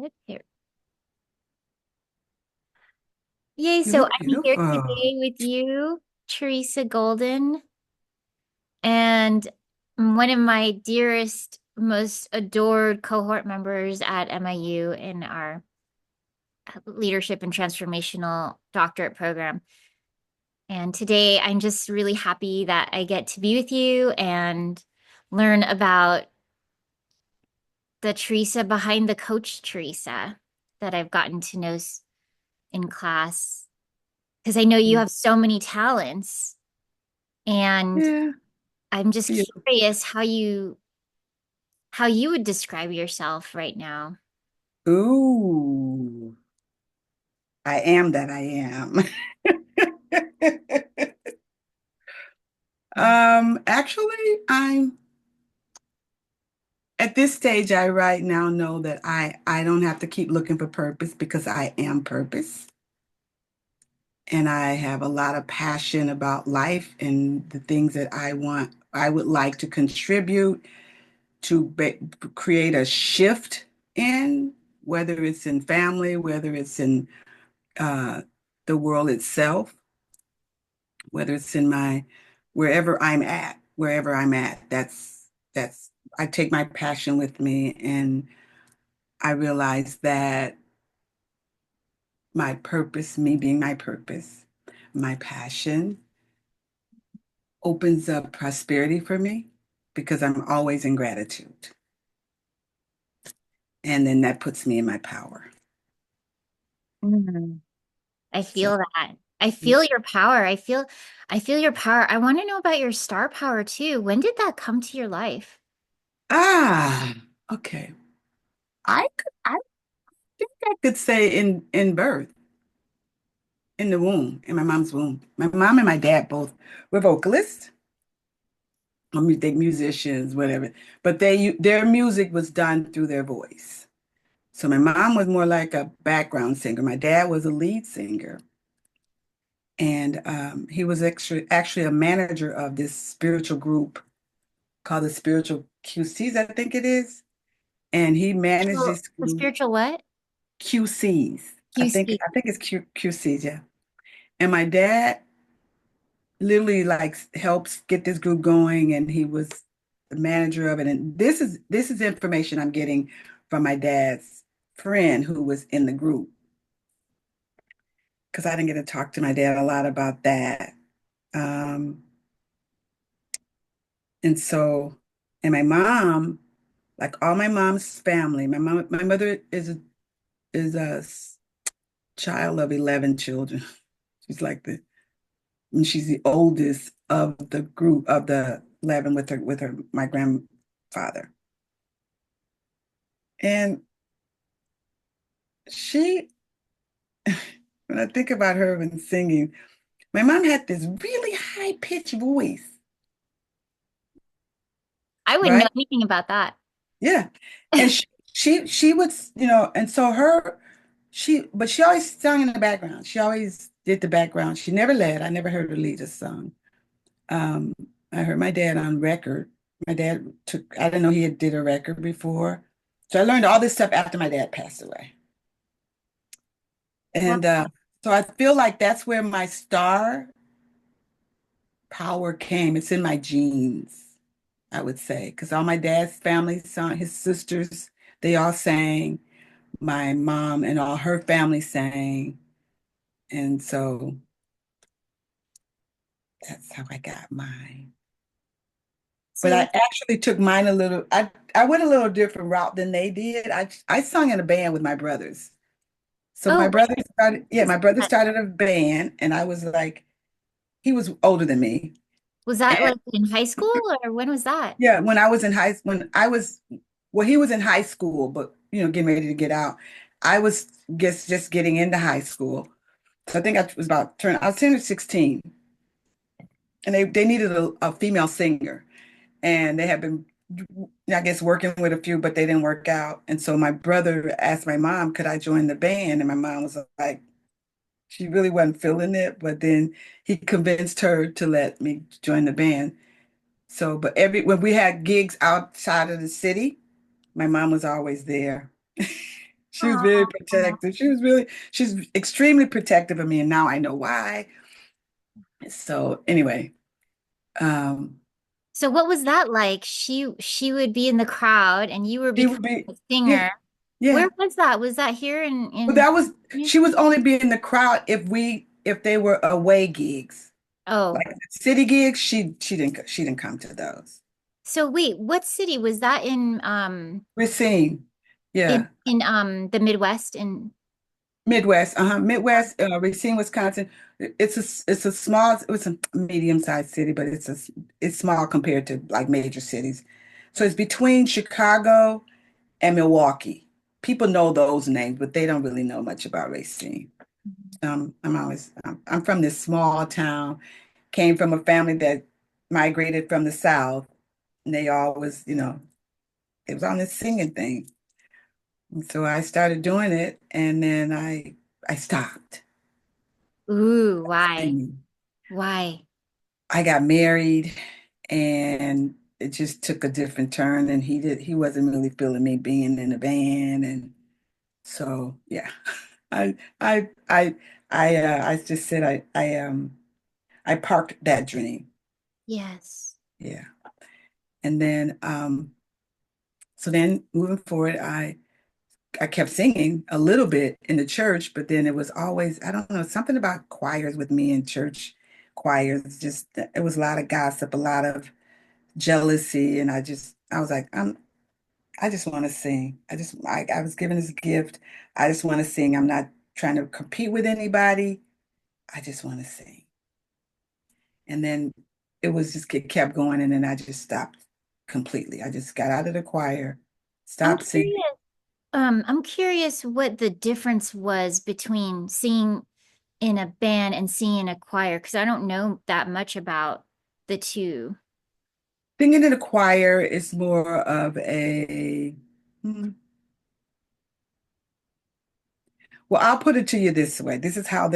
Okay. Yay, You so look I'm here beautiful. today with you, Theresa Golden, and one of my dearest, most adored cohort members at MIU in our leadership and transformational doctorate program. And today I'm just really happy that I get to be with you and learn about the Theresa behind the coach Theresa that I've gotten to know in class. Because I know you have so many talents. And Yeah, I'm just beautiful. curious how you would describe yourself right now. Ooh, I am that I am. Actually, I'm at this stage, I right now know that I don't have to keep looking for purpose because I am purpose. And I have a lot of passion about life and the things that I would like to contribute to create a shift in, whether it's in family, whether it's in uh, the world itself, whether it's in my wherever I'm at. That's I take my passion with me, and I realize that my purpose, me being my purpose, my passion opens up prosperity for me because I'm always in gratitude. And then that puts me in my power. Mhm. I So, feel that. I feel your power. I feel your power. I want to know about your star power too. When did that come to your life? ah, okay. I think I could say in birth, in the womb, in my mom's womb. My mom and my dad both were vocalists, they musicians, whatever. But their music was done through their voice. So my mom was more like a background singer. My dad was a lead singer. And he was actually a manager of this spiritual group called the Spiritual QCs, I think it is. And he managed Spiritual, this the group, spiritual what? QCs. QC. I think it's QCs, yeah. And my dad literally like helps get this group going, and he was the manager of it. And this is information I'm getting from my dad's friend who was in the group because I didn't get to talk to my dad a lot about that. Um, and so, and my mom, like all my mom's family, my mother is a child of 11 children. She's like and she's the oldest of the group of the 11 with her my grandfather. And she, when I think about her and singing, my mom had this really high pitched voice, I wouldn't know right? anything about that. Yeah. And she would, and so but she always sung in the background. She always did the background. She never led. I never heard her lead a song. Um, I heard my dad on record. I didn't know he had did a record before. So I learned all this stuff after my dad passed away. Wow. And so I feel like that's where my star power came. It's in my genes, I would say, because all my dad's family sang, his sisters, they all sang. My mom and all her family sang. And so that's how I got mine. But So, I actually took mine I went a little different route than they did. I sung in a band with my brothers. So oh, my brother started a band, and I was like, he was older than me. was that And like in high school or when was that? yeah, well, he was in high school, but getting ready to get out. I was just getting into high school. So I think I was turning 16, and they needed a female singer. And they had been, I guess, working with a few, but they didn't work out. And so my brother asked my mom, could I join the band? And my mom was like, she really wasn't feeling it, but then he convinced her to let me join the band. So, but when we had gigs outside of the city, my mom was always there. She was very Oh. protective. She's extremely protective of me, and now I know why. So anyway, um, So what was that like? She would be in the crowd and you were she would becoming be, a yeah, singer. Where yeah. was that? Was that here But in that was she was only be in the crowd if they were away gigs. Oh. Like city gigs, she didn't come to those. So wait, what city was that We're seeing, yeah. in the Midwest in Midwest, Midwest, Racine, Wisconsin. It's a medium-sized city, but it's small compared to like major cities. So it's between Chicago and Milwaukee. People know those names, but they don't really know much about Racine. I'm from this small town, came from a family that migrated from the South, and they always, it was on this singing thing. And so I started doing it, and then I stopped Ooh, why? singing. Why? I got married and it just took a different turn and he wasn't really feeling me being in the band and so yeah. I I I I just said I parked that dream. Yes. Yeah. And then so then moving forward I kept singing a little bit in the church, but then it was always, I don't know, something about choirs with me in church choirs. Just it was a lot of gossip, a lot of jealousy, and I was like, I just want to sing. I was given this gift. I just want to sing. I'm not trying to compete with anybody. I just want to sing. And then it kept going, and then I just stopped completely. I just got out of the choir, I'm stopped singing. curious. I'm curious what the difference was between singing in a band and singing in a choir, because I don't know that much about the two. Singing in the choir is more of a, hmm, well, I'll put it to you this way. This is how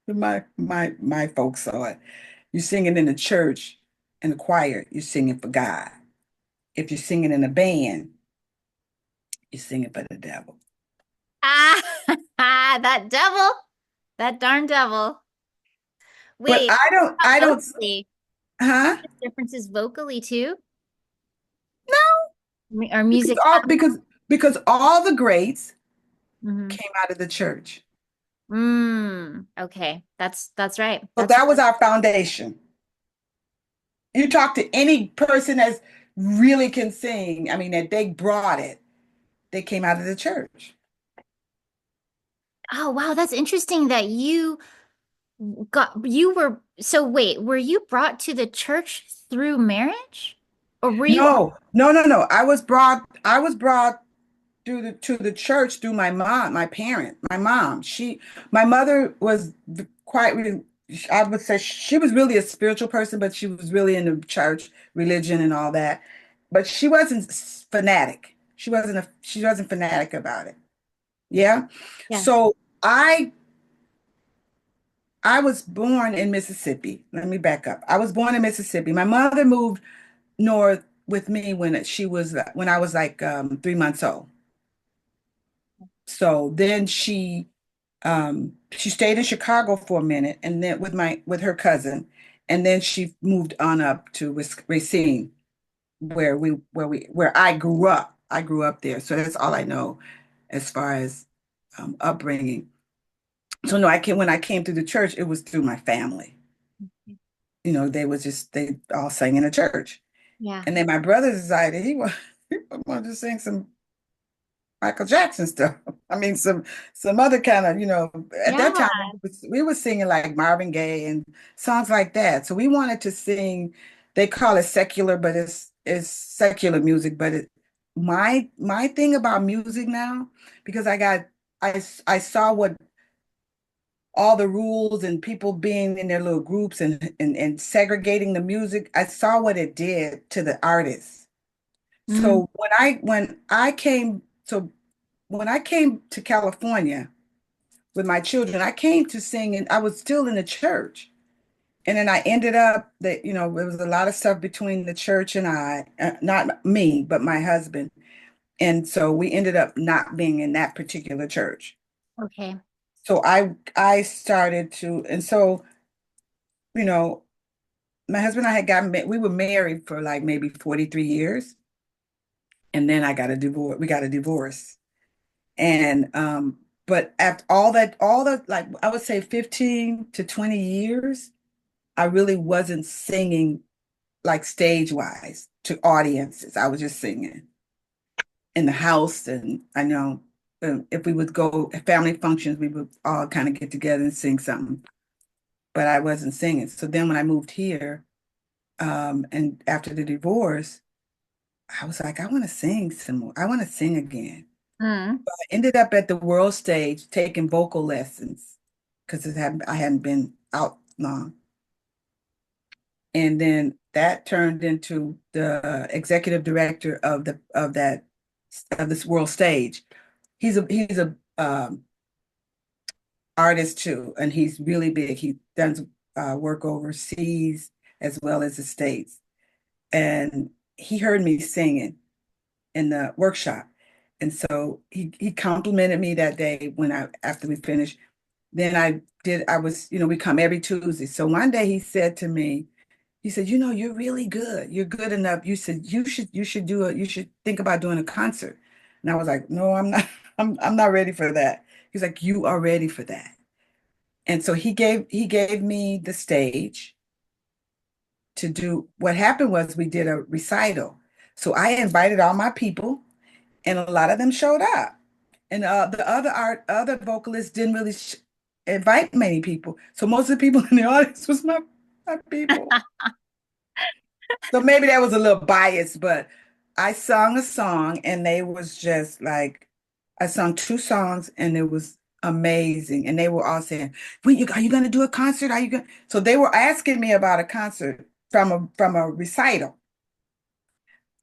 my folks saw it. You're singing in the church, in the choir, you're singing for God. If you're singing in a band, you're singing for the devil. Ah, that devil, that darn devil. But Wait, how I don't, vocally? huh? Differences vocally too? No, Or because music? all the greats Mm-hmm. came out of the church. Okay. That's right. So That's that right. was our foundation. You talk to any person that's really can sing, I mean, that they brought it, they came out of the church. Oh, wow, that's interesting that you were so wait, were you brought to the church through marriage? Or were you No, no, no, no. I was brought through to the church through my mom, my parent, my mom. My mother was quite, I would say she was really a spiritual person, but she was really into church, religion, and all that. But she wasn't fanatic. She wasn't fanatic about it. Yeah. Yeah. So I I was born in Mississippi. Let me back up. I was born in Mississippi. My mother moved north with me when I was like 3 months old. So then she stayed in Chicago for a minute and then with her cousin and then she moved on up to Racine where I grew up. I grew up there. So that's all I know as far as upbringing. So no, when I came through the church, it was through my family. They all sang in a church. Yeah. And then my brother decided he wanted to sing some Michael Jackson stuff. I mean, some other kind of, at Yeah. that time we were singing like Marvin Gaye and songs like that. So we wanted to sing. They call it secular, but it's secular music. But my thing about music now, because I saw what all the rules and people being in their little groups and segregating the music. I saw what it did to the artists. Mm. So when I came to California with my children, I came to sing and I was still in the church. And then I ended up there was a lot of stuff between the church and not me, but my husband. And so we ended up not being in that particular church. Okay. So I started to, and so, you know, my husband and I had we were married for like maybe 43 years. And then I got a divorce. We got a divorce. And but after all the like I would say 15 to 20 years, I really wasn't singing like stage wise to audiences. I was just singing in the house. And I know if we would go at family functions, we would all kind of get together and sing something, but I wasn't singing. So then when I moved here, and after the divorce, I was like, I want to sing some more. I want to sing again. Mm. I ended up at the world stage taking vocal lessons because I hadn't been out long. And then that turned into the executive director of this world stage. He's a artist too, and he's really big. He does work overseas as well as the States. And he heard me singing in the workshop. And so he complimented me that day when I after we finished. Then I was, we come every Tuesday. So one day he said to me, he said, you're really good. You're good enough. You said you should think about doing a concert. And I was like, no, I'm not, I'm not ready for that. He's like, you are ready for that. And so he gave me the stage to do. What happened was we did a recital. So I invited all my people and a lot of them showed up. And the other vocalists didn't really invite many people. So most of the people in the audience was my people. So maybe that was a little biased, but I sung a song and they was just like, I sung two songs and it was amazing. And they were all saying, are you going to do a concert? Are you going? So they were asking me about a concert from a recital.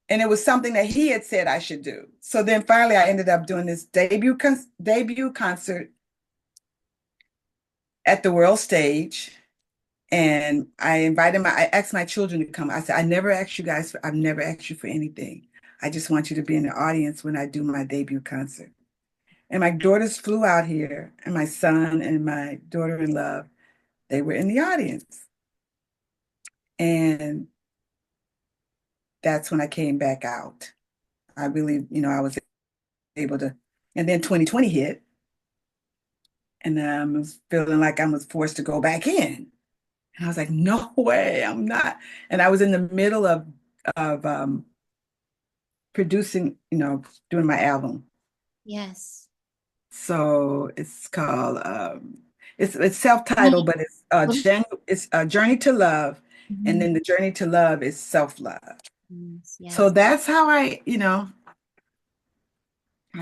And it was something that he had said I should do. So then finally I ended up doing this debut concert at the world stage. And I asked my children to come. I said, I've never asked you for anything. I just want you to be in the audience when I do my debut concert. And my daughters flew out here, and my son and my daughter-in-law, they were in the audience. And that's when I came back out. I really, I was able to, and then 2020 hit, and I was feeling like I was forced to go back in. And I was like, no way, I'm not. And I was in the middle of producing, doing my album. Yes. So it's called it's self-titled, Wait, but what? it's a journey to love, and Mhm. then the journey to love is self-love. Yes, So yes. that's how I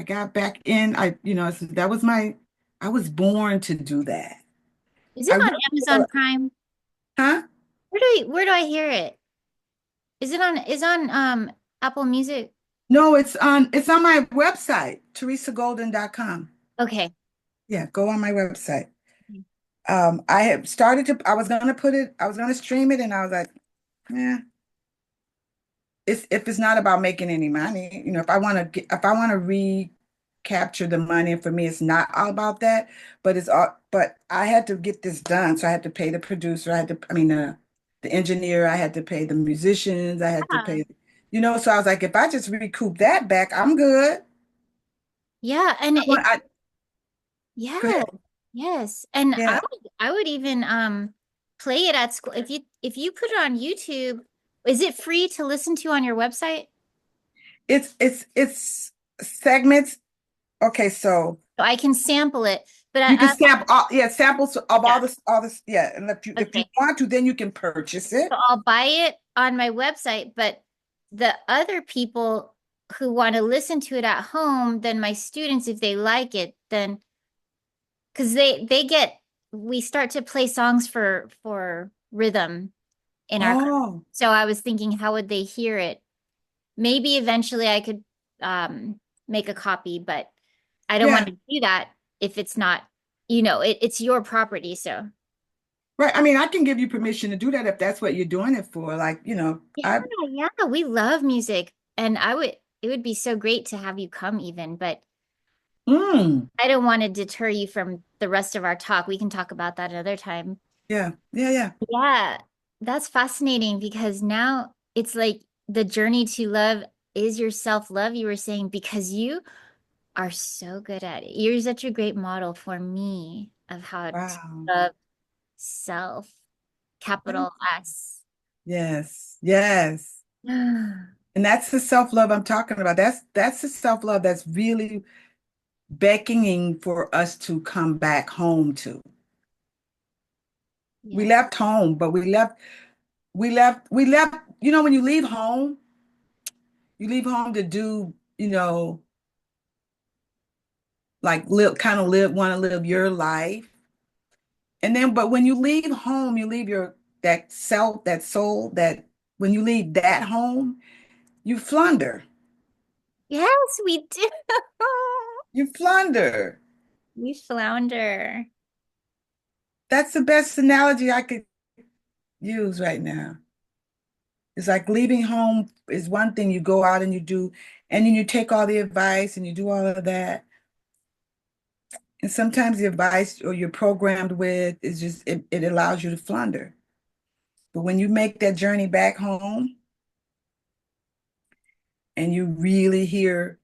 got back in. That was I was born to do that. Is I it on really Amazon feel, Prime? huh? Where do I hear it? Is it on Apple Music? No, it's on my website, theresagolden.com. Okay. Yeah, go on my website. I was gonna I was gonna stream it, and I was like, yeah, if it's not about making any money, if I want to recapture the money, for me, it's not all about that, but I had to get this done. So I had to pay the producer, the engineer, I had to pay the musicians, I had to Yeah. pay, so I was like, if I just recoup that back, I'm good. Yeah, and it I Go yeah. ahead. Yes. And I Yeah, would I would even play it at school. If you put it on YouTube, is it free to listen to on your website? it's segments. Okay, so So I can sample it. But you can sample, yeah, samples of yeah, all this, yeah. And if you okay. want to, then you can purchase So it. I'll buy it on my website, but the other people who want to listen to it at home, then my students, if they like it, then because we start to play songs for rhythm in our class. Oh, So I was thinking, how would they hear it? Maybe eventually I could um make a copy, but I don't want yeah, to do that if it's not, it's your property. So right. I mean, I can give you permission to do that if that's what you're doing it for. Like, yeah, yeah, we love music. And it would be so great to have you come even, but Mm, I don't want to deter you from the rest of our talk. We can talk about that another time. yeah, yeah, yeah. Yeah, that's fascinating because now it's like the journey to love is your self-love, you were saying, because you are so good at it. You're such a great model for me of how to Wow. love self, Thank capital you. S. Yes, yes. And that's the self-love I'm talking about. That's the self-love that's really beckoning for us to come back home to. We Yeah. left home, but we left, when you leave home to do, like live, kind of live, want to live your life. And then, but when you leave home, you leave that self, that soul, that when you leave that home, you flounder. Yes, we do. You flounder. We flounder. That's the best analogy I could use right now. It's like leaving home is one thing you go out and you do, and then you take all the advice and you do all of that. And sometimes the advice or you're programmed with is just, it allows you to flounder. But when you make that journey back home and you really hear,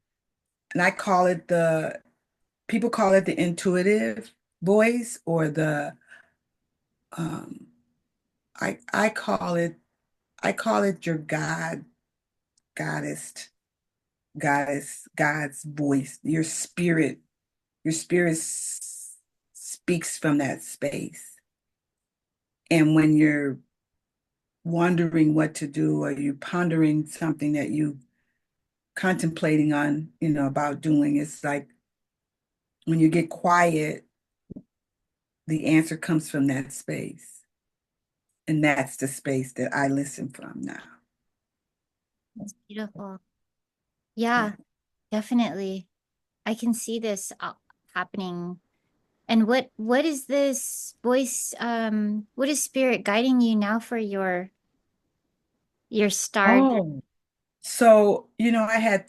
and people call it the intuitive voice or um, I call it your goddess, God's voice, your spirit speaks from that space. And when you're wondering what to do or you pondering something that you contemplating on, about doing, it's like when you get quiet, the answer comes from that space. And that's the space that I listen from now. That's beautiful. Yeah. Yeah, definitely. I can see this happening. And what is this voice, what is spirit guiding you now for your star? Oh, so, I had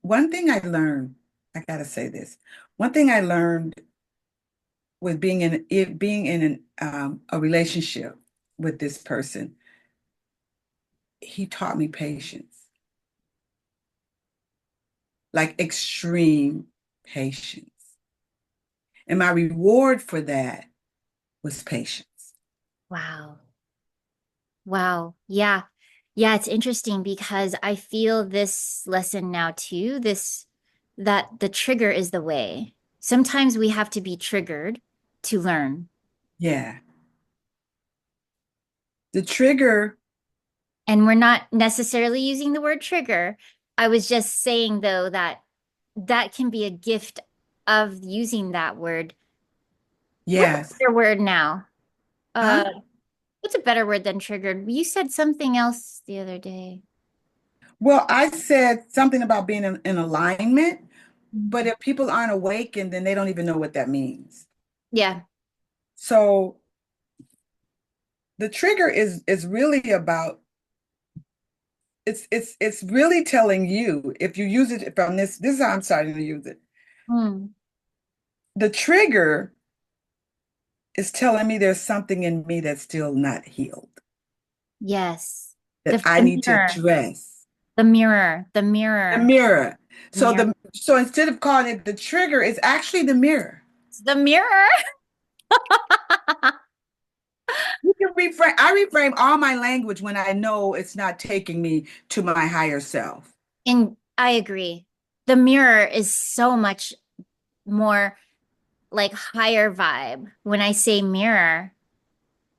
one thing I learned, I gotta say this. One thing I learned with being in a relationship with this person, he taught me patience, like extreme patience. And my reward for that was patience. Wow. Wow. Yeah. Yeah, it's interesting because I feel this lesson now too, this that the trigger is the way. Sometimes we have to be triggered to learn. Yeah. The trigger, And we're not necessarily using the word trigger. I was just saying though that that can be a gift of using that word. What's a yes. better word now? Huh? What's a better word than triggered? You said something else the other day. Well, I said something about being in alignment, but Mhm. if people aren't awakened, then they don't even know what that means. Yeah. So the trigger is really about it's really telling you if you use it from this is how I'm starting to use it. Mm, The trigger is telling me there's something in me that's still not healed, yes. that I The need to mirror, address. the mirror, the The mirror, mirror. the So mirror. so instead of calling it the trigger, it's actually the mirror. It's the mirror. You can reframe. I reframe all my language when I know it's not taking me to my higher self. And I agree. The mirror is so much more like higher vibe. When I say mirror,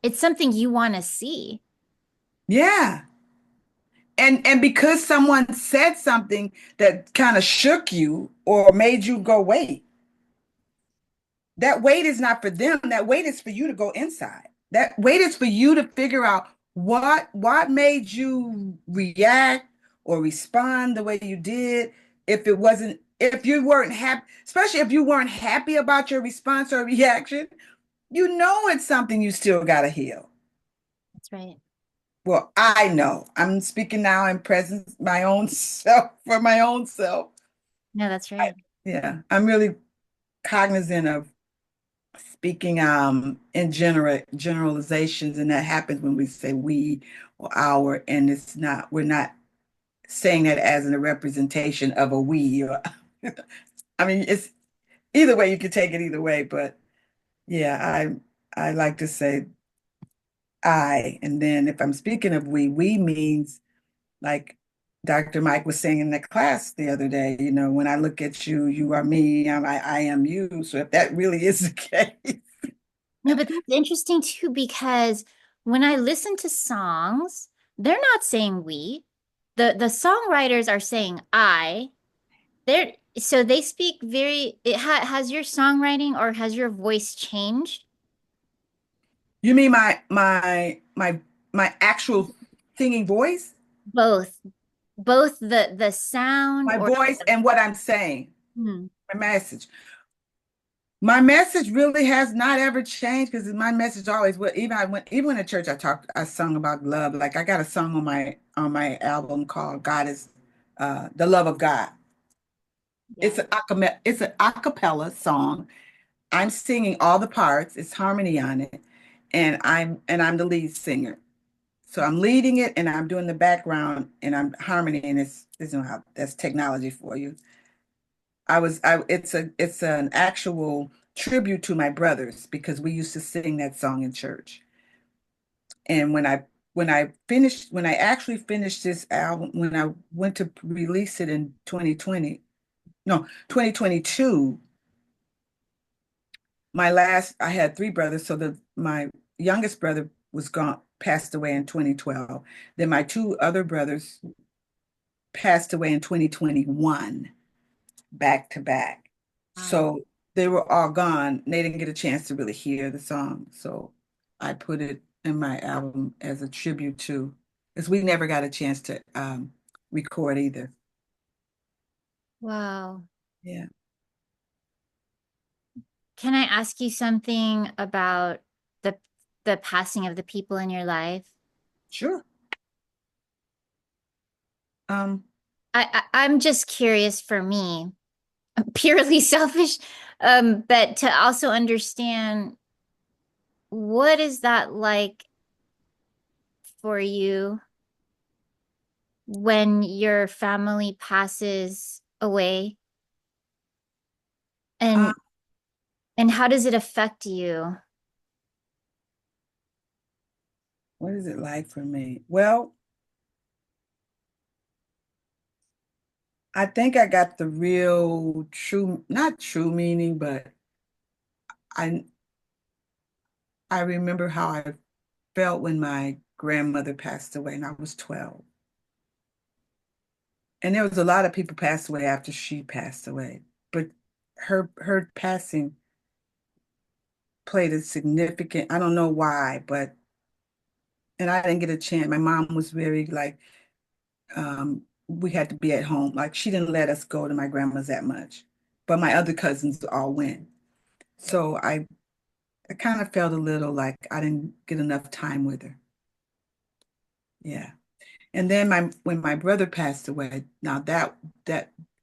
it's something you want to see. Yeah. And because someone said something that kind of shook you or made you go, wait, that weight is not for them. That weight is for you to go inside. That weight is for you to figure out what made you react or respond the way you did. If you weren't happy, especially if you weren't happy about your response or reaction, it's something you still got to heal. That's right. well, I know. I'm speaking now in presence, my own self, for my own self. No, that's right. Yeah, I'm really cognizant of speaking in generalizations, and that happens when we say we or our, and we're not saying that as a representation of a we or I mean it's either way, you can take it either way, but yeah, I like to say I, and then if I'm speaking of we means like Dr. Mike was saying in the class the other day, when I look at you, you are me, I am you. So if that really is the case, No, but that's interesting too, because when I listen to songs, they're not saying we. The songwriters are saying I. They're so they speak very has your songwriting or has your voice changed? you mean my actual singing voice, Both. Both the sound my or voice and what I'm saying, hmm, my message. My message really has not ever changed because my message always, well, even in church I sung about love. Like I got a song on my album called God is the Love of God. yeah. It's an a cappella song. I'm singing all the parts, it's harmony on it, and I'm the lead singer. So I'm leading it and I'm doing the background and I'm harmony, and it's how that's technology for you. It's an actual tribute to my brothers because we used to sing that song in church. And when I actually finished this album, when I went to release it in 2020, no, 2022, I had three brothers, so my youngest brother was gone, passed away in 2012. Then my two other brothers passed away in 2021, back to back. Wow. So they were all gone. They didn't get a chance to really hear the song. So I put it in my album as a tribute to, because we never got a chance to record either. Wow. Yeah, Can I ask you something about the the passing of the people in your life? sure. Um, I'm just curious for me, purely selfish, but to also understand what is that like for you when your family passes away uh, and how does it affect you? what is it like for me? Well, I think I got the real true, not true meaning, but I I remember how I felt when my grandmother passed away and I was 12. And there was a lot of people passed away after she passed away, but her passing played a significant, I don't know why, but and I didn't get a chance. My mom was very like we had to be at home. Like she didn't let us go to my grandma's that much. But my other cousins all went. So I kind of felt a little like I didn't get enough time with her. Yeah. And then when my brother passed away, now that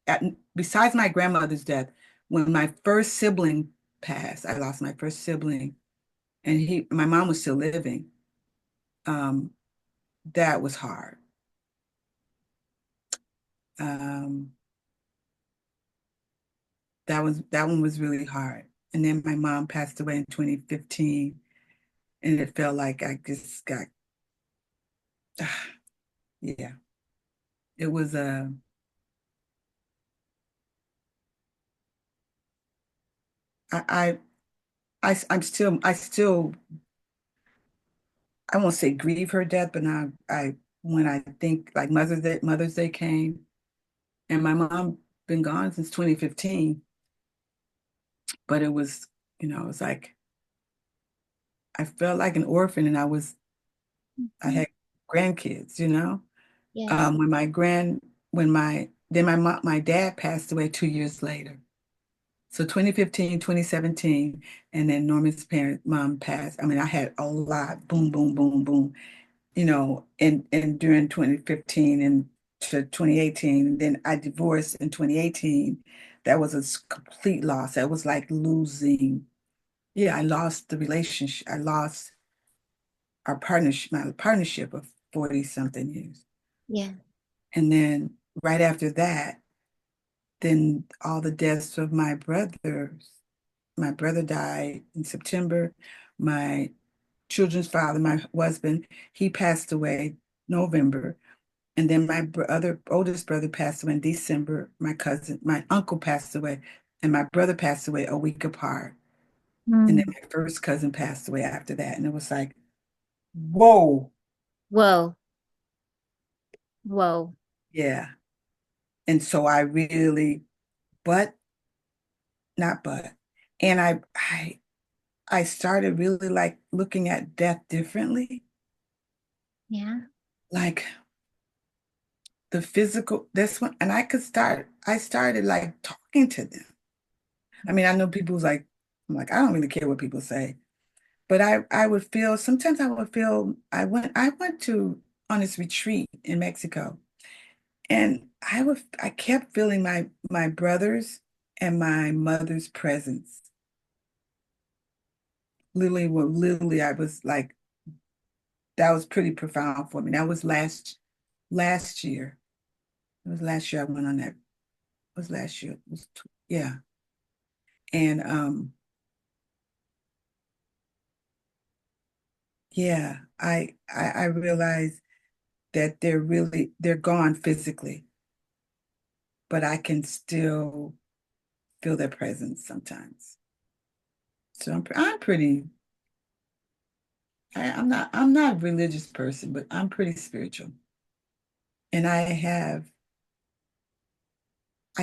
at, besides my grandmother's death, when my first sibling passed, I lost my first sibling, and my mom was still living. Um, that was hard. Um, that one was really hard. And then my mom passed away in 2015, and it felt like I just got, yeah. It was I I still I won't say grieve her death, but now when I think like Mother's Day came, and my mom been gone since 2015, but it was, it was like I felt like an orphan, and I Mhm. had grandkids. Yes. When my grand when my then my dad passed away 2 years later. So 2015, 2017, and then Norman's mom passed. I mean, I had a lot, boom, boom, boom, boom. and during 2015 and to 2018. Then I divorced in 2018. That was a complete loss. That was like losing. Yeah, I lost the relationship. I lost my partnership of 40 something years. Yeah. And then right after that, then all the deaths of my brothers. My brother died in September. My children's father, my husband, he passed away November. And then my other oldest brother passed away in December. My uncle passed away, and my brother passed away a week apart. And then Mm. my first cousin passed away after that. And it was like, whoa, Whoa. Whoa. yeah. And so I really, but not but, and I started really like looking at death differently, Yeah. like the physical. That's when, and I started like talking to them. I mean, I know people's like, I'm like, I don't really care what people say. But I would feel sometimes I would feel I went to on this retreat in Mexico, and I kept feeling my brothers and my mother's presence. Literally I was like, that was pretty profound for me. That was last year. It was last year I went on that. It was last year. Yeah. And yeah, I realized that they're gone physically, but I can still feel their presence sometimes. So I'm pretty I'm not a religious person, but I'm pretty spiritual. And I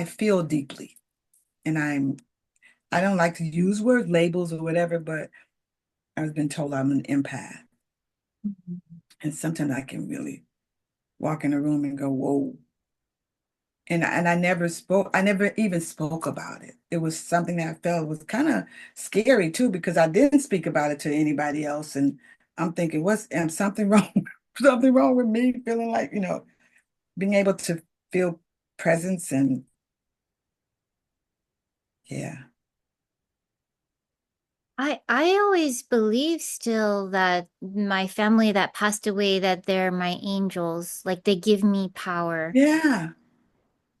feel deeply. And I don't like to use word labels or whatever, but I've been told I'm an empath. Mhm. And sometimes I can really walk in a room and go, whoa. And I never even spoke about it. It was something that I felt was kind of scary too, because I didn't speak about it to anybody else. And I'm thinking, am something wrong? Something wrong with me feeling like, being able to feel presence and yeah. I always believe still that my family that passed away, that they're my angels. Like they give me power. Yeah.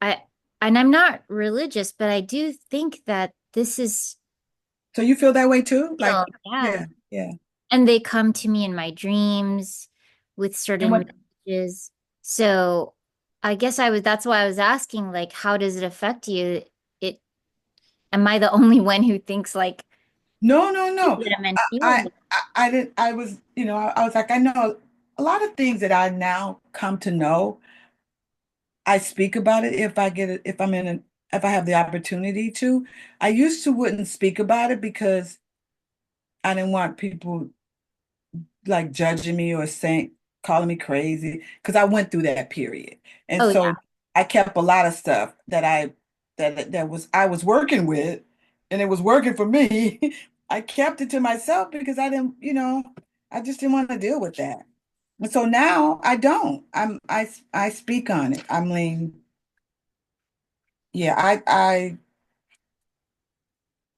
I and I'm not religious, but I do think that this is So you feel that way too? Like, real. Yeah. yeah, yeah. And they come to me in my dreams with And certain what messages. So I guess that's why I was asking, like, how does it affect you? It Am I the only one who thinks like No, no, no. that I'm meant I, to feel I, this? I didn't, I was, I was like, I know a lot of things that I now come to know. I speak about it if I get it, if I have the opportunity to. I used to wouldn't speak about it because I didn't want people like judging me or calling me crazy because I went through that period. And Oh so yeah. I kept a lot of stuff that I was working with and it was working for me. I kept it to myself because I just didn't want to deal with that. And so now I don't. I speak on it. I mean, yeah, I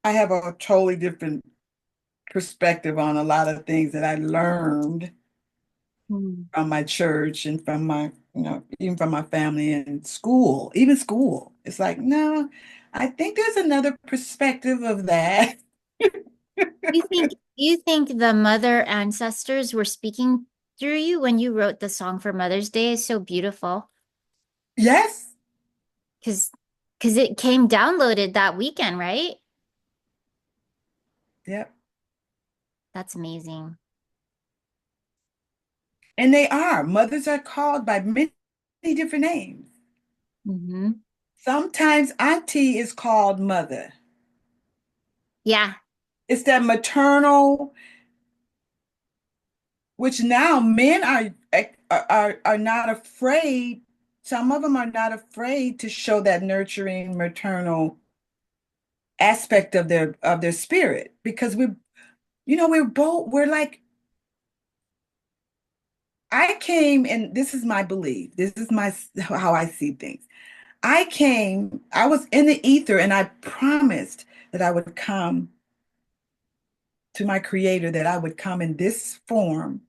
have a totally different perspective on a lot of things that I learned Hmm. from my church and from even from my family and school, even school. It's like, no, I think there's another perspective of that. Do you think the mother ancestors were speaking through you when you wrote the song for Mother's Day? Is so beautiful Yes. because it came downloaded that weekend, right? Yep. That's amazing. And they are. Mothers are called by many different names. Hmm. Sometimes auntie is called mother. Yeah. It's that maternal, which now men are not afraid. Some of them are not afraid to show that nurturing maternal aspect of their spirit because we're like I came, and this is my belief. This is my how I see things. I came, I was in the ether, and I promised that I would come to my creator, that I would come in this form,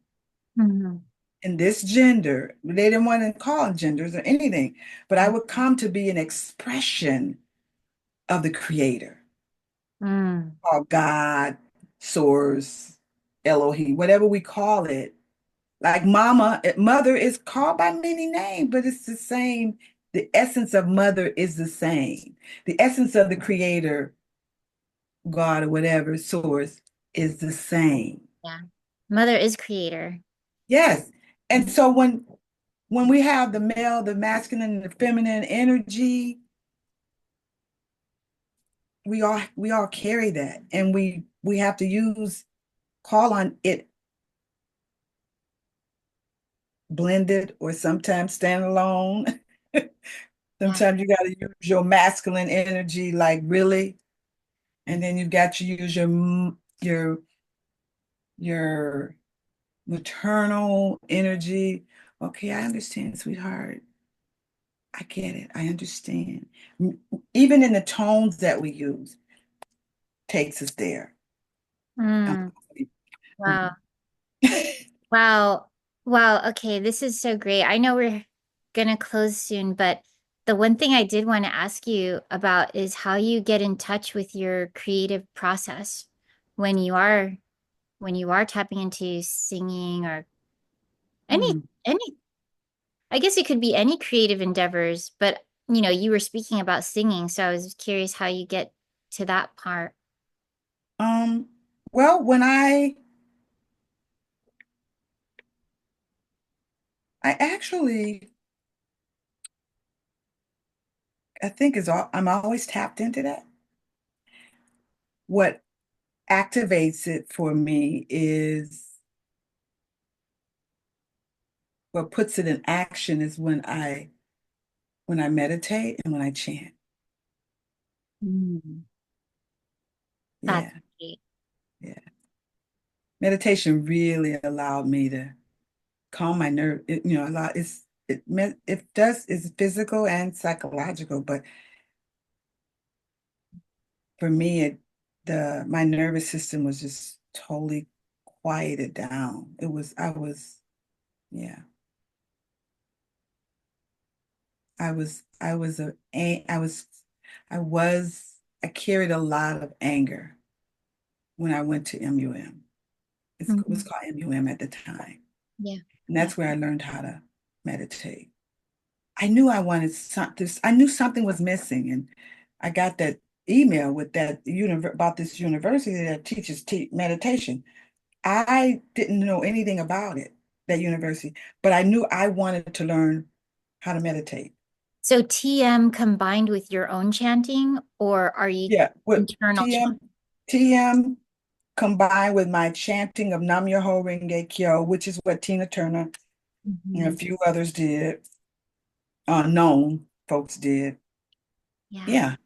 Mhm. in this gender. They didn't want to call it genders or anything, but I would come to be an expression of the creator, Mm. called God, source, Elohim, whatever we call it. Like mama, mother is called by many names, but it's the same. The essence of mother is the same. The essence of the creator, God or whatever, source is the same. Yeah. Mother is creator. Yes. And Mhm. so when we have the male, the masculine, and the feminine energy, we all carry that. And we have to call on it blended or sometimes stand alone. Yeah. Sometimes you got to use your masculine energy, like really, and then you've got to use your maternal energy. Okay, I understand, sweetheart. I get it. I understand. Even in the tones that we use, takes us there. Um, Mm. Wow. mhm. Wow. Wow. Okay, this is so great. I know we're gonna close soon, but the one thing I did want to ask you about is how you get in touch with your creative process when you are when you are tapping into singing or any Hmm. any I guess it could be any creative endeavors, but you were speaking about singing, so I was curious how you get to that part. Um, well, when I actually, I think I'm always tapped into that. What activates it for me is what puts it in action is when I meditate and when I chant. Mm. That's Yeah, great. yeah. Meditation really allowed me to calm my nerve. A lot. It does. It's physical and psychological, but for me, the my nervous system was just totally quieted down. Yeah. I carried a lot of anger when I went to MUM. It was Mhm. called MUM at the time. Yeah. And Yeah. that's where I learned how to meditate. I knew I wanted something. I knew something was missing. And I got that email with about this university that teaches meditation. I didn't know anything about it, that university, but I knew I wanted to learn how to meditate. So TM combined with your own chanting, or are you Yeah, with internal chant? TM combined with my chanting of Nam Myoho Renge Kyo, which is what Tina Turner and a Mhm. few others did, known folks did. Yeah. Yeah.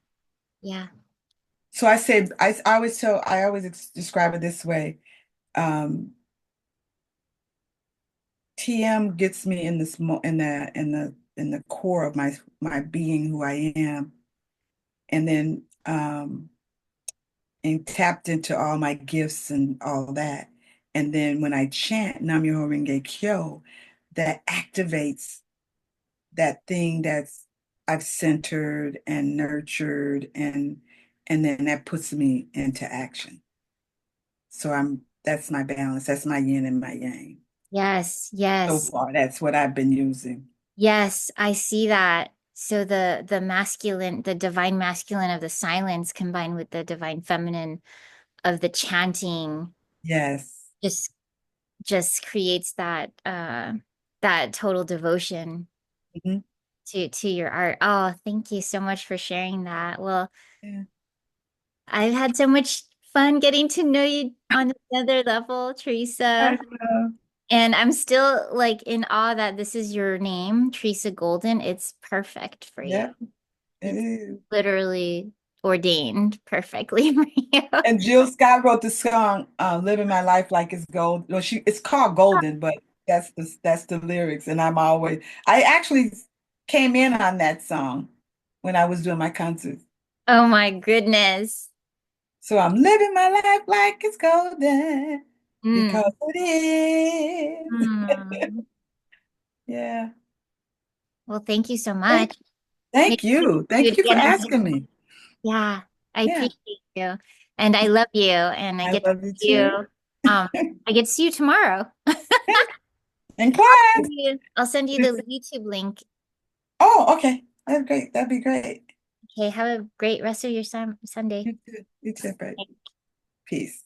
Yeah. So I always describe it this way. Um, TM gets me in this mo in the core of my being, who I am, and then and tapped into all my gifts and all that. And then when I chant Nam Myoho Renge Kyo, that activates that thing that's I've centered and nurtured, and then that puts me into action. So that's my balance. That's my yin and my yang. Yes. So Yes. far, that's what I've been using. Yes, I see that. So the masculine, the divine masculine of the silence combined with the divine feminine of the chanting Yes. just just creates that total devotion Mhm. to your art. Oh, thank you so much for sharing that. Well, Yeah. I've had so much fun getting to know you on another level, I Teresa. know. And I'm still like in awe that this is your name, Theresa Golden. It's perfect for you. Yeah, it It's is. literally ordained perfectly for you. And Jill Scott wrote the song "Living My Life Like It's Gold." No, it's called Golden, but That's the lyrics, and I actually came in on that song when I was doing my concert. Oh my goodness. So I'm living my life like it's golden Mm. because it is. Mm. Yeah. Well, thank you so Thank, much. thank Maybe we can you. do Thank it you for again. asking me. Yeah, I Yeah, appreciate you. And I love you. And I I get to love you see you. too. Um, I get to see you tomorrow. In class. I'll send you the YouTube link. Oh, okay. That's great. That'd be great. Okay, have a great rest of your Sunday. You too. You too, Brett. Peace.